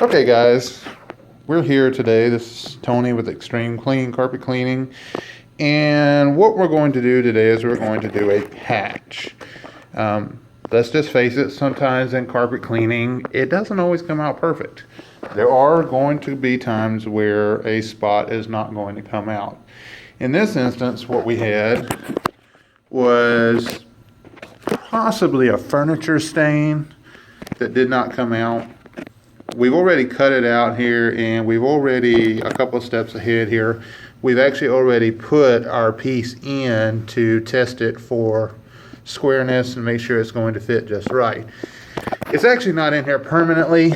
Okay guys, we're here today. This is Tony with Extreme Clean Carpet Cleaning. And what we're going to do today is we're going to do a patch. Let's just face it, sometimes in carpet cleaning, it doesn't always come out perfect. There are going to be times where a spot is not going to come out. In this instance, what we had was possibly a furniture stain that did not come out. We've already cut it out here, and we've already, a couple steps ahead here, we've actually already put our piece in to test it for squareness and make sure it's going to fit just right. It's actually not in here permanently.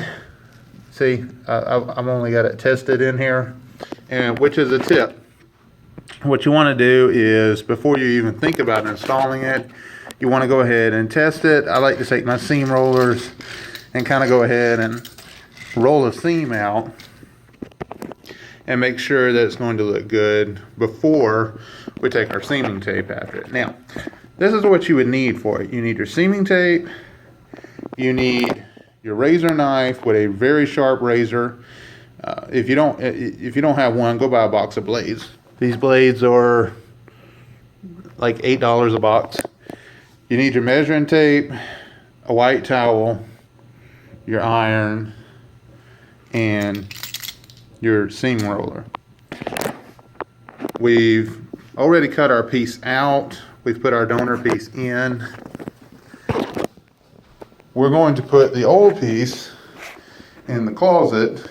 See, I've only got it tested in here, and which is a tip. What you want to do is, before you even think about installing it, you want to go ahead and test it. I like to take my seam rollers and kind of go ahead and roll a seam out and make sure that it's going to look good before we take our seaming tape after it. Now, this is what you would need for it. You need your seaming tape, you need your razor knife with a very sharp razor. If you don't have one, go buy a box of blades. These blades are like $8 a box. You need your measuring tape, a white towel, your iron, and your seam roller. We've already cut our piece out. We've put our donor piece in. We're going to put the old piece in the closet.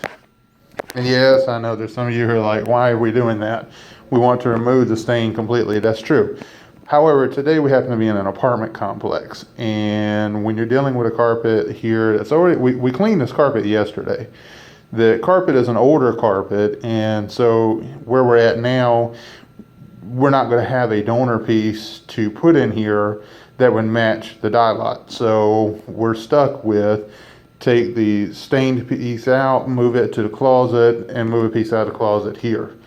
And yes, I know there's some of you who are like, why are we doing that? We want to remove the stain completely. That's true. However, today we happen to be in an apartment complex. And when you're dealing with a carpet here, that's already, we cleaned this carpet yesterday. The carpet is an older carpet, and so where we're at now, we're not going to have a donor piece to put in here that would match the dye lot. So we're stuck with take the stained piece out, move it to the closet, and move a piece out of the closet here.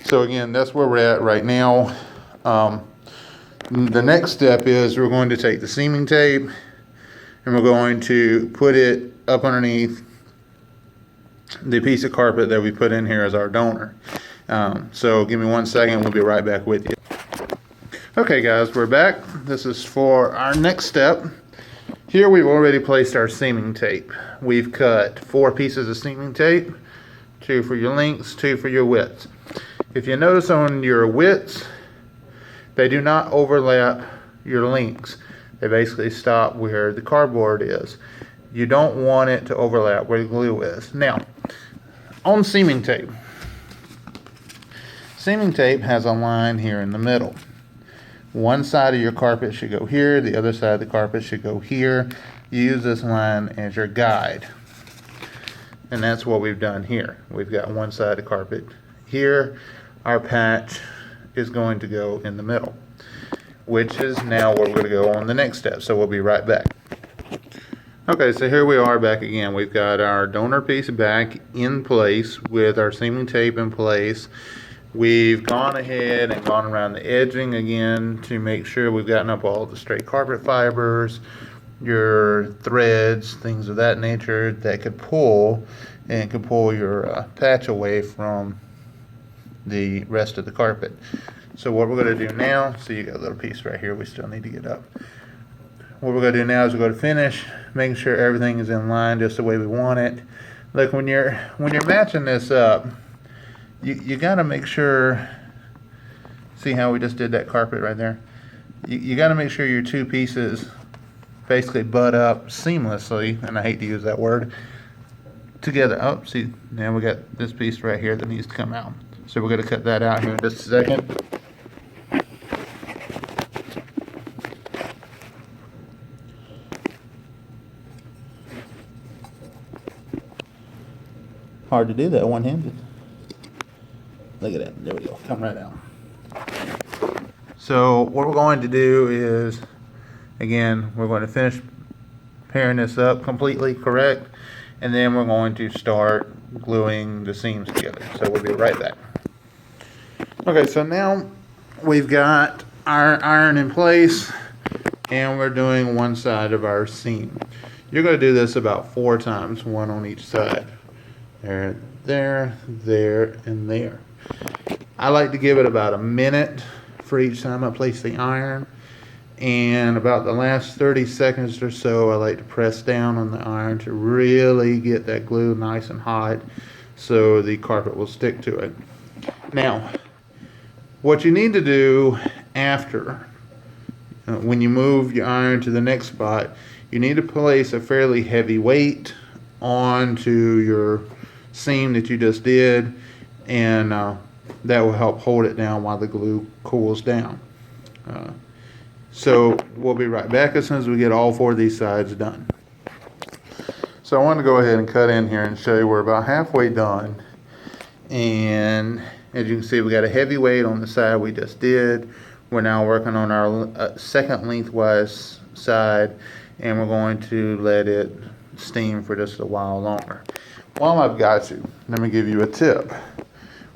So again, that's where we're at right now. The next step is we're going to take the seaming tape and we're going to put it up underneath the piece of carpet that we put in here as our donor. So give me 1 second, we'll be right back with you. Okay guys, we're back. This is for our next step. Here we've already placed our seaming tape. We've cut 4 pieces of seaming tape, 2 for your lengths, 2 for your widths. If you notice on your widths, they do not overlap your lengths. They basically stop where the cardboard is. You don't want it to overlap where the glue is. Now, on seaming tape has a line here in the middle. One side of your carpet should go here, the other side of the carpet should go here. You use this line as your guide. And that's what we've done here. We've got one side of the carpet here. Our patch is going to go in the middle, which is now where we're going to go on the next step. So we'll be right back. Okay, so here we are back again. We've got our donor piece back in place with our seaming tape in place. We've gone ahead and gone around the edging again to make sure we've gotten up all the straight carpet fibers, your threads, things of that nature that could pull your patch away from the rest of the carpet. So what we're going to do now, so you got a little piece right here we still need to get up. What we're going to do now is we're going to finish making sure everything is in line just the way we want it. Look, when you're matching this up, you got to make sure, see how we just did that carpet right there? You got to make sure your 2 pieces basically butt up seamlessly, and I hate to use that word, together. Oh, see, now we got this piece right here that needs to come out. So we're going to cut that out here in just a second. Hard to do that one-handed. Look at that. There we go. Come right out. So what we're going to do is, again, we're going to finish pairing this up completely correct, and then we're going to start gluing the seams together. So we'll be right back. Okay, so now we've got our iron in place, and we're doing one side of our seam. You're going to do this about 4 times, one on each side. There, there, there, and there. I like to give it about a minute for each time I place the iron. And about the last 30 seconds or so, I like to press down on the iron to really get that glue nice and hot so the carpet will stick to it. Now, what you need to do after, when you move your iron to the next spot, you need to place a fairly heavy weight onto your seam that you just did, and that will help hold it down while the glue cools down. So we'll be right back as soon as we get all 4 of these sides done. So I want to go ahead and cut in here and show you we're about halfway done. And as you can see, we got a heavy weight on the side we just did. We're now working on our second lengthwise side, and we're going to let it steam for just a while longer. While I've got you, let me give you a tip.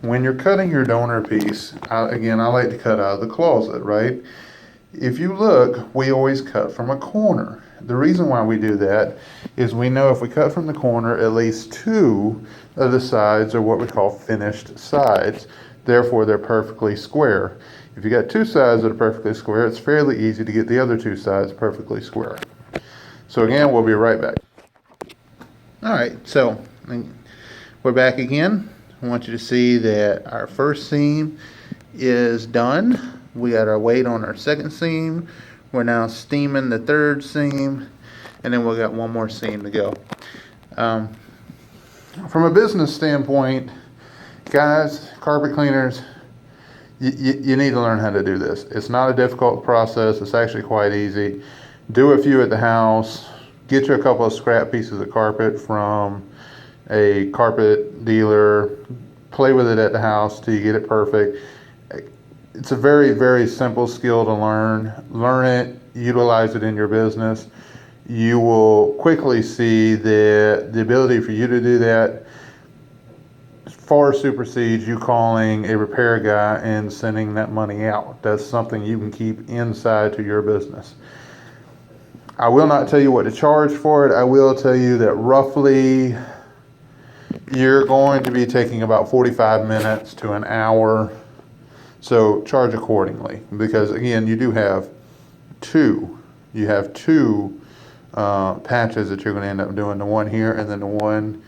When you're cutting your donor piece, I like to cut out of the closet, right? If you look, we always cut from a corner. The reason why we do that is we know if we cut from the corner, at least 2 of the sides are what we call finished sides. Therefore, they're perfectly square. If you got 2 sides that are perfectly square, it's fairly easy to get the other 2 sides perfectly square. So again, we'll be right back. All right, so we're back again. I want you to see that our first seam is done. We got our weight on our second seam. We're now steaming the third seam, and then we've got 1 more seam to go. From a business standpoint, guys, carpet cleaners, you need to learn how to do this. It's not a difficult process. It's actually quite easy. Do a few at the house. Get you a couple of scrap pieces of carpet from a carpet dealer. Play with it at the house till you get it perfect. It's a very, very simple skill to learn. Learn it, utilize it in your business. You will quickly see that the ability for you to do that far supersedes you calling a repair guy and sending that money out. That's something you can keep inside to your business. I will not tell you what to charge for it. I will tell you that roughly you're going to be taking about 45 minutes to an hour. So charge accordingly, because again, you do have 2. You have 2 patches that you're going to end up doing, the one here and then the one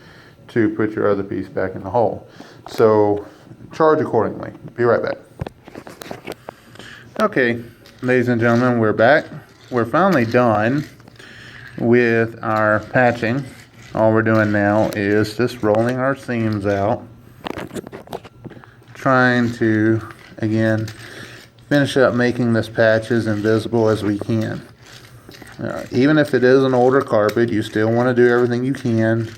to put your other piece back in the hole. So charge accordingly. Be right back. Okay, ladies and gentlemen, we're back. We're finally done with our patching. All we're doing now is just rolling our seams out, trying to, again, finish up making this patch as invisible as we can. Even if it is an older carpet, you still want to do everything you can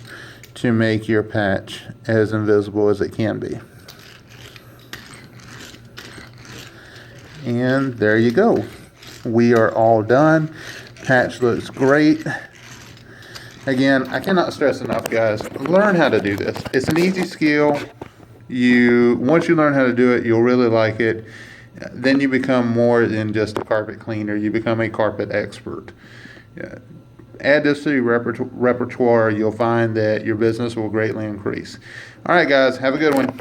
to make your patch as invisible as it can be. And there you go. We are all done. Patch looks great. Again, I cannot stress enough, guys, learn how to do this. It's an easy skill. Once you learn how to do it, you'll really like it. Then you become more than just a carpet cleaner. You become a carpet expert. Add this to your repertoire. You'll find that your business will greatly increase. All right, guys, have a good one.